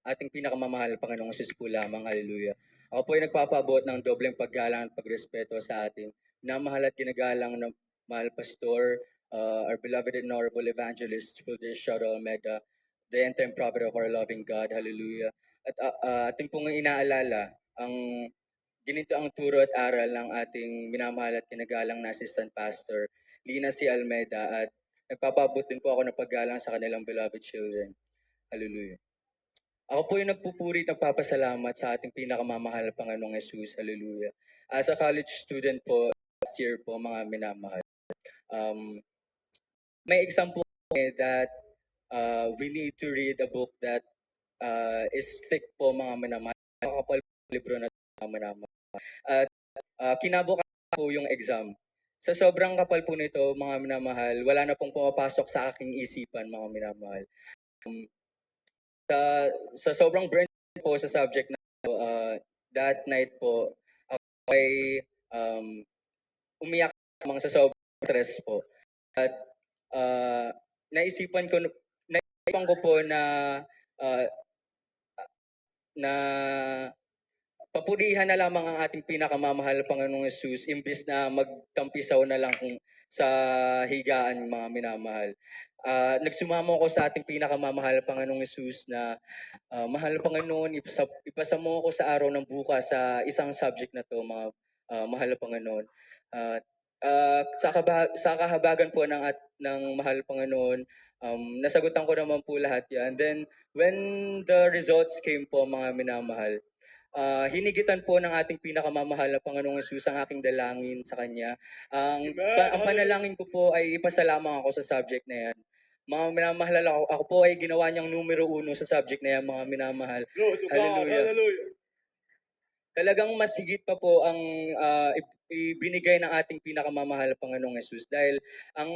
ating pinakamamahal Panginoong Hesus po lamang. Hallelujah. Ako po ay nagpapaabot ng dobleng paggalang at pagrespeto sa ating minamahal at ginagalang na mahal pastor, our beloved and honorable evangelist, Brother Sharo Almeda, the end-time prophet of our loving God. Hallelujah. At ating pong inaalala ang ganito ang turo at aral ng ating minamahal at kinagalang na assistant pastor, Lina C. Almeda, at nagpapabot din po ako ng paggalang sa kanilang beloved children. Hallelujah. Ako po yung nagpupuri at nagpapasalamat sa ating pinakamamahal na Panginoong Hesus. Hallelujah. As a college student po, last year po, mga minamahal, may exam po that we need to read a book that is thick po, mga minamahal. Makakapal po libro na mga minamahal. At kinabukasan po yung exam. Sa sobrang kapal po nito, mga minamahal, wala na pong pumapasok sa aking isipan, mga minamahal. Sa sobrang burn po sa subject na that night po, ako ay umiyak mga sa sobrang stress po. At naisipan ko po na papurihan na lamang ang ating pinakamamahal Panginoong Hesus imbis na magtampisaw na lang sa higaan, mga minamahal. Nagsumamo ko sa ating pinakamamahal Panginoong Hesus na mahal Panginoon, ipasa mo ako sa araw ng bukas sa isang subject na to, mga mahal Panginoon. Sa kahabagan po ng mahal Panginoon, nasagutan ko naman po lahat yan. Then, when the results came po, mga minamahal, hinigitan po ng ating pinakamamahal na Panginoong Hesus ang aking dalangin sa Kanya. Ang panalangin ko po ay ipasalamang ako sa subject na yan. Mga minamahal, ako po ay ginawa niyang numero 1 sa subject na yan, mga minamahal. Hallelujah. Talagang mas higit pa po ang ibinigay ng ating pinakamamahal Panginoong Hesus dahil ang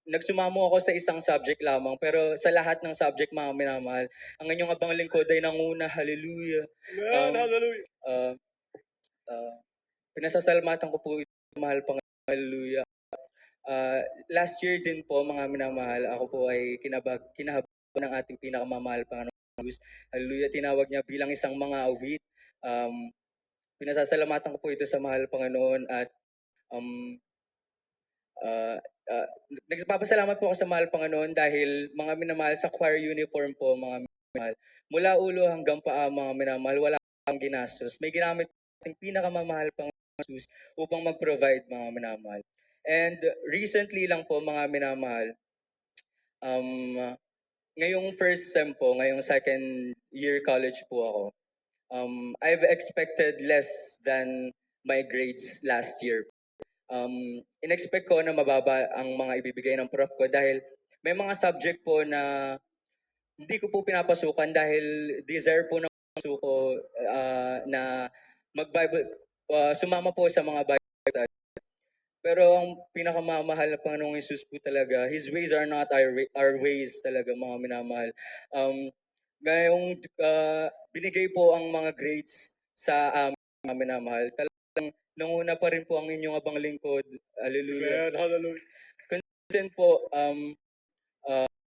nagsumamo ako sa isang subject lamang pero sa lahat ng subject, mga minamahal, ang inyong abang lingkod ay nanguna. Hallelujah. Hallelujah. Pinasasalamatan ko po ito, mahal Panginoon. Hallelujah. Last year din po, mga minamahal, ako po ay kinahabag ng ating pinakamamahal Panginoong Hesus. Hallelujah. Tinawag niya bilang isang mga awit. Pinasasalamatan ko po ito sa mahal Panginoon at nagpapasalamat po ako sa mahal Panginoon dahil mga minamahal sa choir uniform po, mga minamahal. Mula ulo hanggang paa, mga minamahal, wala kang ginastos. May ginamit ang pinakamamahal Panginoon Jesus upang mag-provide, mga minamahal. And recently lang po, mga minamahal, ngayong first sem po, ngayong second year college po ako, I've expected less than my grades last year. In-expect ko na mababa ang mga ibibigay ng prof ko dahil may mga subject po na hindi ko po pinapasukan dahil desire po ng puso ko na mag-Bible, sumama po sa mga Bible study. Pero ang pinakamamahal na Panginoong Hesus po talaga, His ways are not our ways talaga, mga minamahal. Ngayong binigay po ang mga grades sa mga minamahal, talagang nanguna pa rin po ang inyong abang lingkod. Hallelujah. Amen. Hallelujah. Consistent po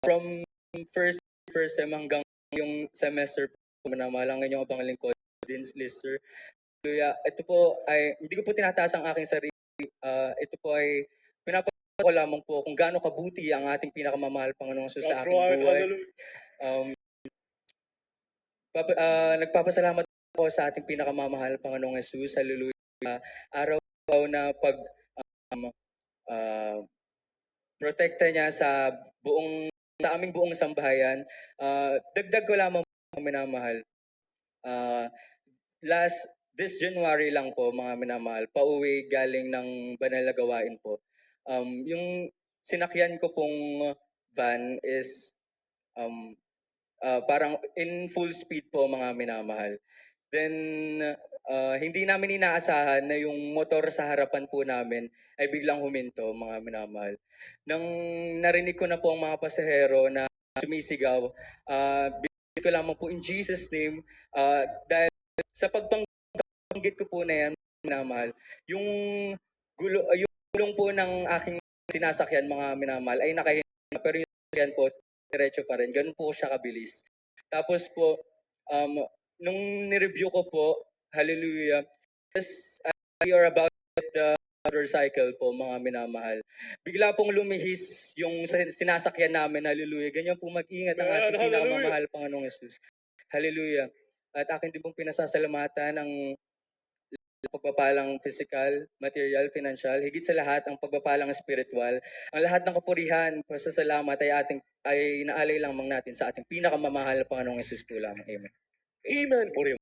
from first sem hanggang yung semester po, minamahal ang inyong abang lingkod, Dean's Lister. Hallelujah. Ito po ay, hindi ko po tinataas ang aking sarili. Ito po ay pinapakita ko lamang po kung gaano kabuti ang ating pinakamamahal Panginoong Hesus sa aking buhay. Nagpapasalamat po sa ating pinakamamahal Panginoong Hesus. Hallelujah. Araw na protekta niya sa aming buong sambahayan. Dagdag ko lamang po, minamahal. This January lang po, mga minamahal, pauwi galing ng banal na gawain po. Yung sinakyan ko pong van is parang in full speed po, mga minamahal. Then, hindi namin inaasahan na yung motor sa harapan po namin ay biglang huminto, mga minamahal. Nang narinig ko na po ang mga pasahero na sumisigaw, binigay ko lamang po in Jesus' name, dahil sa pagbanggit ko po na yan, minamahal, yung gulong po ng aking sinasakyan, mga minamahal, ay nakahinto, pero yung sasakyan po, diretso pa rin. Ganun po siya kabilis. Tapos po, Nung nireview ko po, hallelujah, yes, we are about the motorcycle po, mga minamahal. Bigla pong lumihis yung sinasakyan namin, hallelujah. Ganyan po mag-ingat ang ating Amen, hallelujah. pinamamahal, Panginoong Jesus. Hallelujah. At akin din pong pinasasalamatan ang pagpapalang physical, material, financial, higit sa lahat ang pagpapalang spiritual. Ang lahat ng kapurihan, pasasalamat ay naalay lamang natin sa ating pinakamamahal na Panginoong Jesus po lamang. Amen. Amen po rin.